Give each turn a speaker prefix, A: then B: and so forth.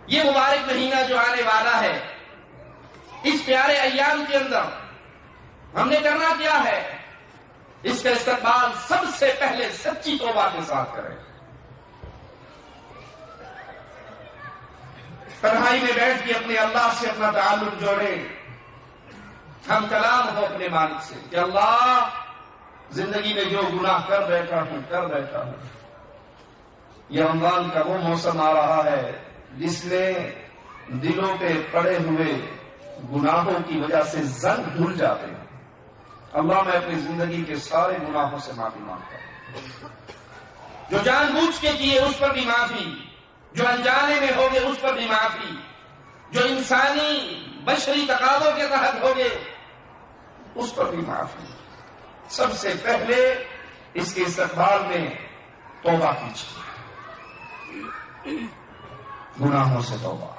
A: یہ مبارک مہینہ جو آنے والا ہے، اس پیارے ایام کے اندر ہم نے کرنا کیا ہے؟ اس کا استقبال سب سے پہلے سچی توبہ کے ساتھ کریں۔ تنہائی میں بیٹھ کے اپنے اللہ سے اپنا تعلق جوڑیں، ہم کلام ہو اپنے مالک سے کہ اللہ، زندگی میں جو گناہ کر بیٹھا ہوں، یہ رمضان کا وہ موسم آ رہا ہے جس میں دلوں پہ پڑے ہوئے گناہوں کی وجہ سے زنگ دھل جاتے ہیں۔ اللہ، میں اپنی زندگی کے سارے گناہوں سے معافی مانگتا ہوں، جو جان بوجھ کے کیے اس پر بھی معافی، جو انجانے میں ہوگے اس پر بھی معافی، جو انسانی بشری تقاضوں کے تحت ہوگے اس پر بھی معافی۔ سب سے پہلے اس کے استقبال میں توبہ کیجیے، گناہوں سے توبہ۔